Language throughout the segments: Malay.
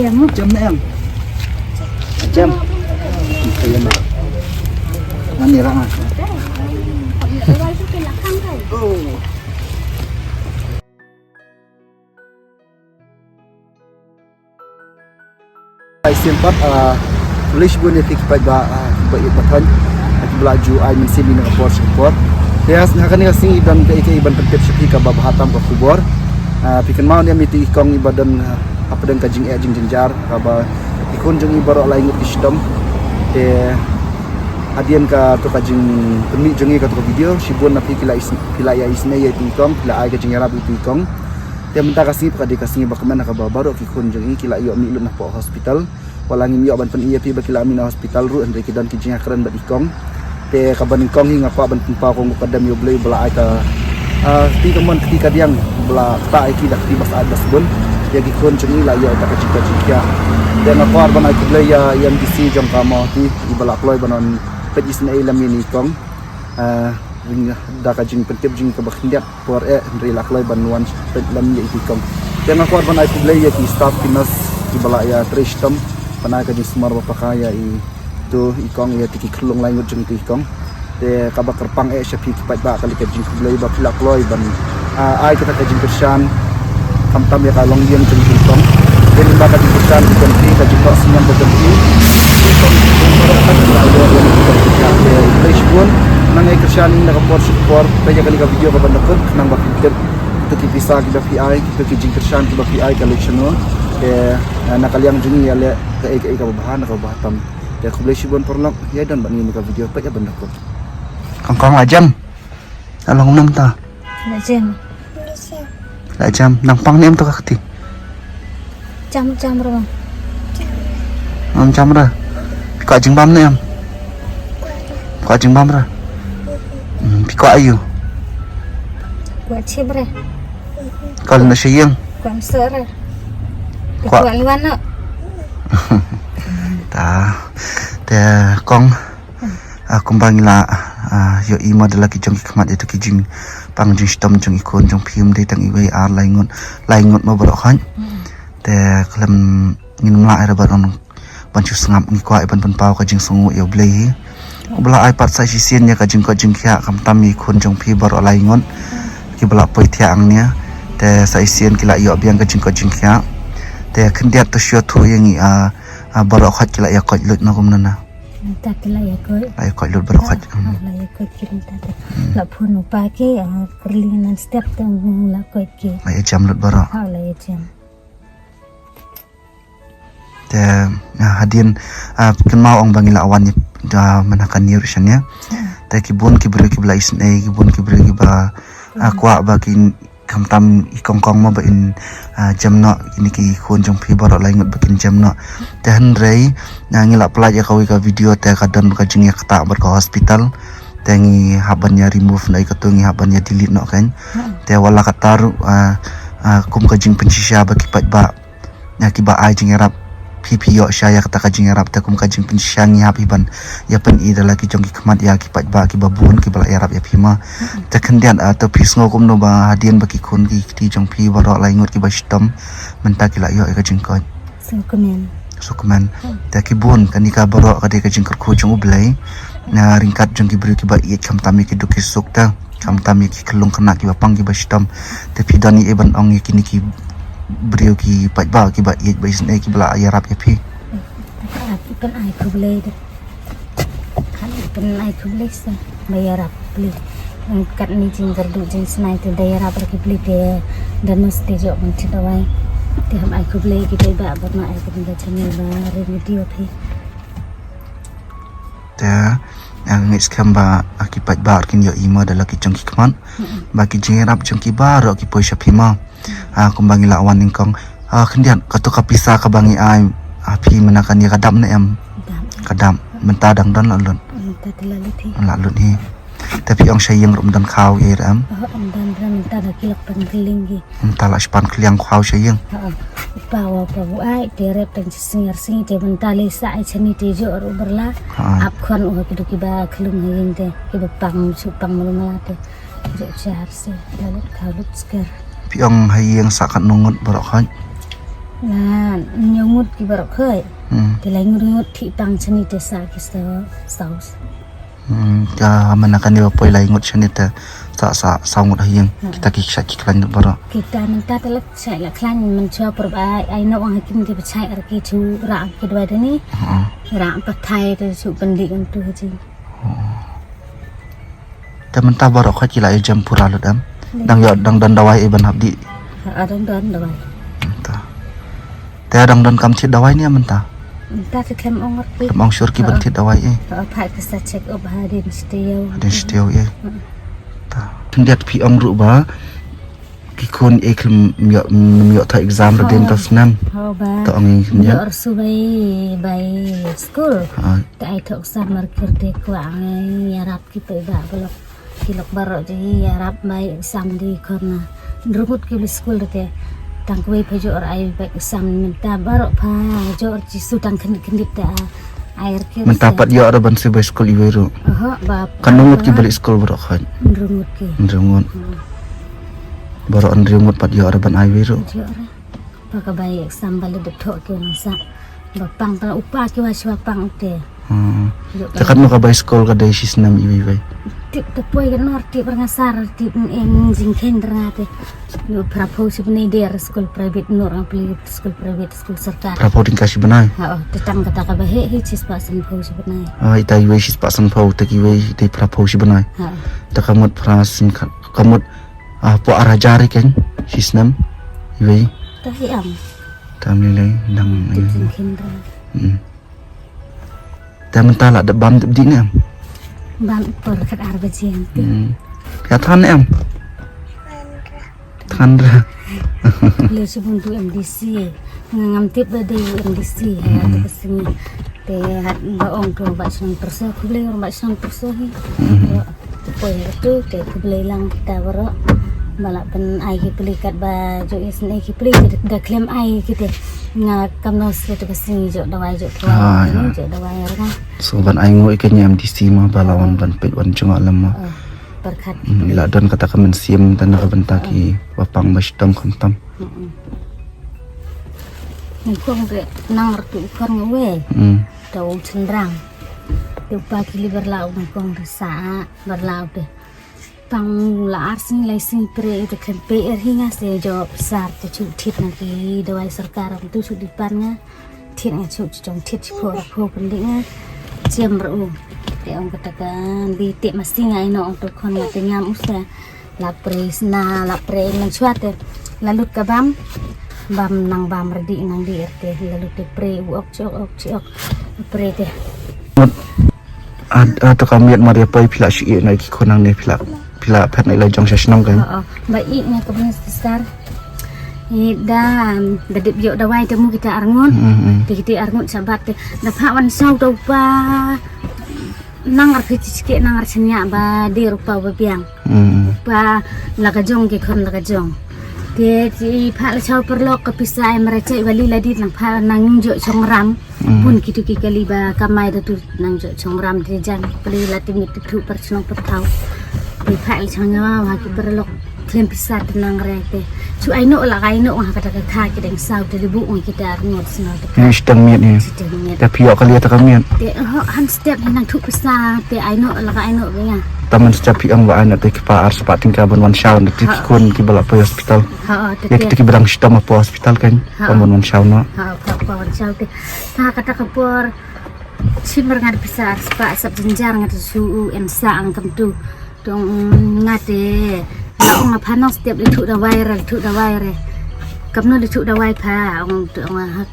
Jam na em. Jam. Ayan na. Nanira nga. Oh. Ay simpat Polish pun dia fikir ba ibatan at belaju ay mensili ng apor support. Kaya nakani kasi iban ka iban pentip sa ka babahatam ka kubor. Pikan mau dia miti ikong ibadan apa dan kajing jing jenjar kaba ikon jeng ibaro lain isdom te adian ka to kajing pemi jengi ka to video sibun na pikila ya isne ya ikong pila ay kajing yarab ikong. Dia minta kasih pada kasih bagaimana kabar baru kikun jengi kila iyo milun na po hospital walang iyo ban pen iya pi bakila mina hospital ru andre kidan kijing akran ba ikong te kaban ikong hinga pa ban pa ko kadam yo blay bala ay ka ti kamon ketika diang bala ta ay kida ti bas adas bun ya kikun jengi la iyo ta kajika jika dan akor ban ay blay ya yang disi jong kamo ti ibala ploy banon pedis na ilam ini ikong da kajing pentip jing ka bakhindiak por andre laklay banuan lam ya ikong dan akor ban ay blay ya ki staff kinas ibala ya tristam panai kajing semar bapakaya itu ikong ya tiki kelung lain jeng ikong de kabak kerpang syafi kipat ba kali kajing kulai ba pilak loy ban ai kita kajing kersan tam ya kalong yang jeng ikong de ba kajing kersan ikon ti kajing kok sinan berganti ikong orang lalu yang kita kerja de fresh pun nangai kersan ini nak support banyak kali ka video ka bandakut nang ba fikir itu kipisa kita VI kita kajing kersan kita VI collection no nakaliang jungi ya le ke bahan ka bahatam ya ko blesi bon porlok ya dan bani ni ka video pa ya benda ko kong ajam along nam ta ajam nang pang nem to ka kati jam ro jam ra ka jing bam nem ka jing bam ra pi ko ayu kwa chibre kal na siyang kwa sere kwa liwana ta te kong kumbang la yo ima dala ki jong khmat itu ki jing pang jing stom jong ikon jong phim de tang iwe ar laingot mo bro khan te klam ngin la era baron banchu sngap ngi kwa iban pan pau ka jing sungu yo blei bla ai pat sa sien ya ka jing khya kam tam mi khon jong phi baro laingot ki bla poi thia ang nia te sa sien ki la yo biang ka jing khya te khindiat to shyo thu yengi baro khat kila ya kot lut na kumna ta kila ya kot lut baro khat la ya kot kila ta la phun pa ke kerlingan step tang la kot ke la ya jam lut baro la ya jam te hadin kenmau ong bangila awan ni manakan ni rusanya te kibun kibru kibla isne kibun kibru kiba akwa bakin kamtam ikong ma ba in jamno ini ki khon jong phi baro lai ngot bakin jamno te han rei ngila plaj ya kawi ka video te kadon ka jing ya kata ber ka hospital te ngi habannya remove nai ka tungi habannya delete no kan te wala kataru kum ka jing pensisya ba kipat ba ya ki ba ai jing rap pipi yo saya kata ka jing rap te kum ka jing pensisya ngi hap iban ya pen i dala ki jong ki khmat ya kipat ba ki babun ki bala ya rap ya phima te kendian atau pisngo kum no ba hadian baki khon ki ti jong phi baro lai ngot ki ba stom menta ki la yo ka jing ko sukumen te ki bun kanika baro ka de ka jing ko jong ublai na ringkat jong ki bru ki ba i kam tami ki duki sukta kam tami ki kelung kena ki ba pang ki ba stom te pidani eban ong ki ni ki bru ki pat ba ki ba i ba isne ki bala ya rap ya phi kan ai kuble kan ai kuble sa bayar beli kat ni jing gardu jing snai te dayara par ki beli te dan mesti jo menci dawai te ham ai kuble ki te ba na ai kuble channel ba re video phi te ang ngis kamba akipat bar kin yo ima dala ki jong ki kman ba ki jing rap jong ki bar ki poisha phima kumbangi la awan ningkong kendian katu kapisa ka bangi ai api menakan ya kadam na em kadam menta dang dan lalun lalun hi tapi ang sayang rum dan khaw ye ram dan ram ta da kilak pan kling gi menta la span kliang khaw sayang pawa pawu ai tere pen singar sing te menta le sa ai chani te jo ru berla ap khon o ki ki ba khlung hin te ki ba pang su pang mala te jo char se lalut khalut sker piang hayang sakat nungut barok khan là nhiều ngút cái bờ khơi thì lấy ngút thị tăng chân đi tới xa cái sáu Ya mana kan dia poi lai ngot chani ta sa ngot hayang kita kisah kiklan baro kita minta telak saya lah klan mencoba perbaik ai nak orang hakim kita percaya lagi cu rak kedua ni rak pakai tu cu pendidikan tu je ta menta baro kha kila jam pura ludam dang dan dawai iban habdi ada dan ta ta dan kam chi dawai ni menta minta tu kem orang pi mong syur ki ban thi dawai pakai kita check up hadin setiau ta tundiat pi ru ba ki kon eklem myo ta exam radin tasnam ta ang ya orsubai by school tại thượng summer kirte ko ang yarap ki pe ba blok kilok baro ji yarap mai exam di korna rubut ki school te tang kwe phajo or ai ba exam minta baro pha jo or ji su tang khnit ta air ki minta pat yo ar ban se by school iweru ba kanungut ki balik school baro khan rubut ki ndrungut baro ndrungut pat yo ar ban ai weru jo ra pa ka bai exam balik de tho ki sa ba pang ta upa ki wa swa pang te tekan mo ka by school ka dai sistem iwi tip tepoi kan nor tip ngasar tip eng jing kendra te no prapo sibne der school private nor apply school private school sarkar prapo din kasi banai ha tetang kata ka bahe hi cis pasan po sibne ita iwi sis pasan po te iwi te prapo si banai ha ta kamut prasin kamut po arajari kan sistem iwi ta hi am tamlilai nang tip jing kendra ta mentala da bam di ni am bam por kat arbajian ya than em thandra le subun tu MDC ngam tip ba de MDC ha ta kesini te hat ba ong tu ba sang perso kule ba sang perso hi poi tu te kule lang kita baro bala pen ai ki pelikat ba jo isne ki peli da claim ai kita nga kamnos tu kesini jo dawai jo jo dawai kan so ban ai ngoi ke nyam di sima balawan ban pet wan chunga lama berkat ila don kata kamen sim tan ka benta ki wapang bastam kontam ni kong de nang rtu kon we tau cendrang tu pa ki berlau nang kong sa berlau de pang la arsin lai sin pre itu kan PR hingga se job besar tu cu tit nanti dawai sarkar tu cu dipan nga tit nga cu jong tit po penting jam ru te ong katakan di te mesti ngai no tu kon nga te ngam usa la presna la pre nang chuate lalu ka bam nang bam redi nang di erte lalu te pre ok chok pre te atau kami Maria pai pila shi na ki konang ne pila pet na ila jong sesnong kan ba i nya ka benes besar da dip yo dawai temu kita arngon kita arngon sabat te da pha wan sau do pa nang ar ke nang ar chnya ba di rupa ba piang pa laga jong ke khon laga jong te ti pha la chau perlok ka pisai merece wali ladit nang pha nang jo chong ram pun kitu ki kali ba kamai da tu nang jo chong ram te jan peli latim itu tu per chong per tau pe pha la chang wa ha ki perlok klem pisat nang rete chu ai no la ai no ha kata ka kha ki deng sau te bu ong kita ngot sno te ni stang miet ni ta pio kali ta kamian te han step nang tu pisa te ai no la ai no nga taman setiap piang wa ana te ki pa ar spa tingka ban wan shaun de ki kon ki bala po hospital ha te ya kita ki berang stom po hospital kan pan wan shaun no ha pa wan shaun te ta kata ka por simmer ngat pisa ar spa sab jenjar ngat su en sa ang kam tu tong ngate la ong panos step le tu da wai re kam no le tu da wai pa ong tu ong ha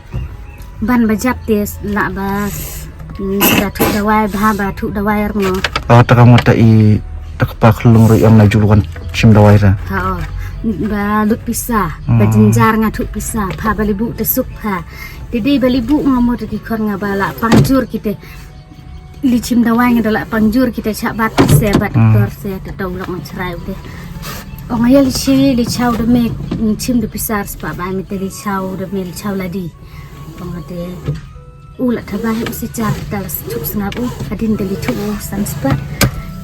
ban ba jap tes la ba da tu da wai ba tu da wai mo ta kamu ta i tak pa klung ro yang na julukan sim da wai ra ha ba lut pisa ba jenjar nga tu pisa pa balibu te sup ha didi balibu ngamo te ki kon nga bala pangjur kita licim dawai nga dala pangjur kita cak bat se bat doktor se te tolong cerai de ong ya li chau de me chim de pisar spa ba mi te li chau de me chau ladi ong te ula thabai usi jar dalas thup sngabu adin de li thu san spa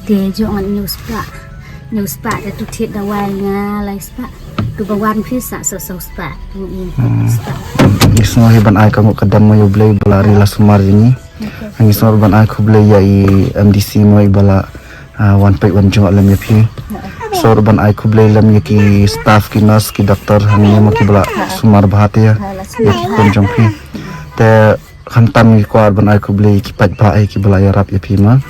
te jo ngan news spa de tu thiet dawai nga lai spa tu bawan visa sosok spa Isno hiban ai kamu kadam mo yoblay bala rila sumar ini. Ang isno ban ai kublay ya i MDC mo ibala 1.1 jong alam ya pi. So ban ai kublay lam ya ki staff ki nurse ki doktor hangni mo ki bala sumar bahati ya. Kon jong pi. Te hantam ki kwar ban ai kublay ki pat ba ai ki bala ya rap ya pi ma.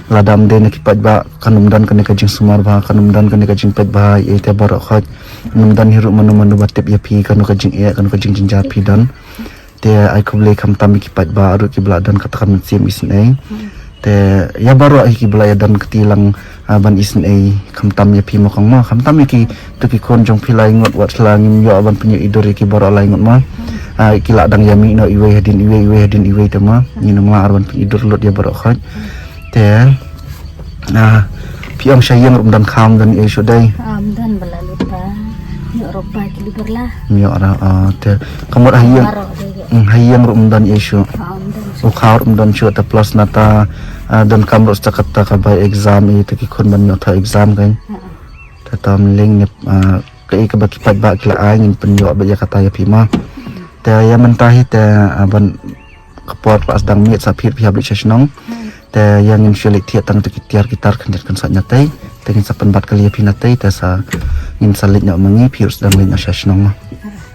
Ladam de ki pat ba kanumdan kan ka jing sumar ba kanumdan kan ka jing pat ba e te barok khat numdan hiru manu batip ya pi kan ka jing e kan ka jing jinjar pi dan te ai kublay kam tam ki pat ba aru ki bala dan katakan sim isne te ya baru ai ki bala ya dan ketilang ban isne kam tam ya pi mo kang ma kam tam ki tu ki kon jong pi lai ngot wat selangim yo ban punya idor ki baru lai ngot ma ki la dang yami no iwe hadin iwe te ma ni no ma arban pi idor lot ya baru khat te piang sayang rumdan kham dan isu dai dan bala lupa Eropa ki berlah mi ora te kamot hayang rumdan isu o khawr rumdan chu ta plus nata dan kamro stakata ka by exam e te ki khon ban ta exam kan ta tam ling ne ka ka ba ki pat ba kila ai nin penyo ba ya kata ya pima te ya mentahi te ban kapor pas dang mit sa phir phia bli chesnong te yang in syalik tiat tang te kitiar gitar kan kan satnya te ngin sa penbat kali pina te sa ngin salit nya mengi pius dan lin chesnong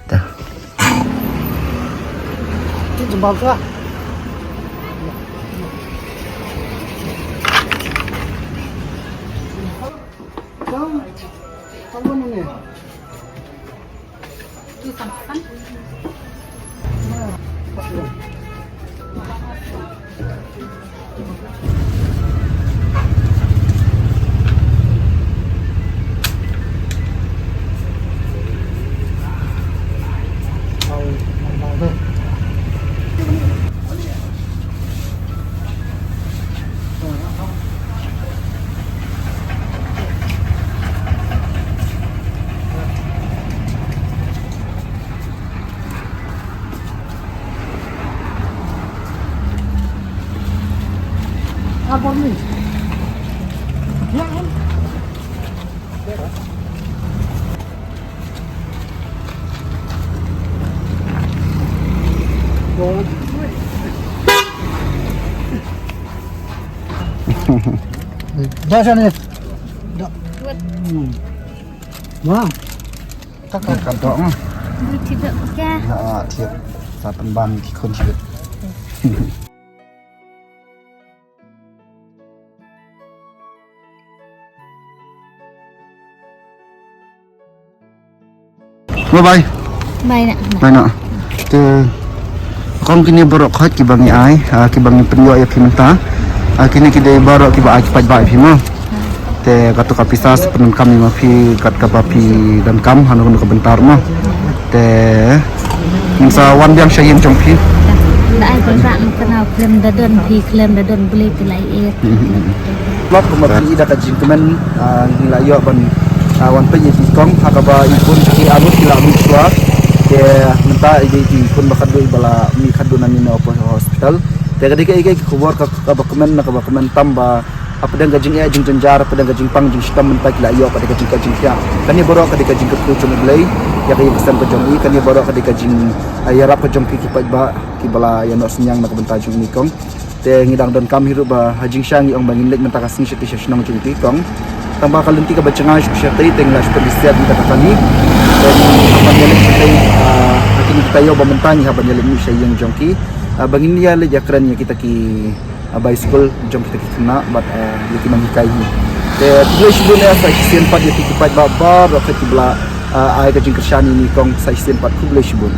te tu jembal ka kamu ni tu sampan apa ni? Ya kan? Dah sana. Dah. Wah. Tak kan dok mah. tidak ke Ya, tiap satu ban ki konชีวิต Bye baik nak nak te kong kini borok khat ki bangi ai ki bangi penyo ya pimenta kini ki de borok ki ba ai pat ba pima te katu kapisas penun kami ma pi kat ka papi dan kam hanu ka bentar ma te insa wan biang syayim jongpi đã ai còn bạn kenal klaim dah don beli pelai air lot kemarin ida ka jingkemen ngila yo ban wan pe yi kong hakaba ikun ki anu kila miswa ke menta ide ti kun bakadu bala mi khadu na min opo hospital te kadika ige ki khobor ka bakumen na ka bakumen tamba apa dan gajing ya jing jenjar apa dan gajing pang jing stam menta kila yo pada gajing gajing ya kani borok kadika jing ku chum blai ya kai pesan ka jong kani borok kadika jing ya rap ka jong ki pat ba ki bala ya no senyang na ka benta jing ni kong te ngidang don kam hiru ba hajing syang ong bangin lek menta ka sing shiti shnong jing ti kong tambah kalunti ka bacanga syati tenglas pedisiat di kata kami dan apa dia lagi akin tayo ba mentani haban dia lagi syang jongki bangin dia le jakran ya kita ki bicycle jong kita kena but yaki mangikai ni te tulis bune sa sien pat yaki pat ba bar ra bla ai ka jing kershani ni kong sa sien pat kuble shibun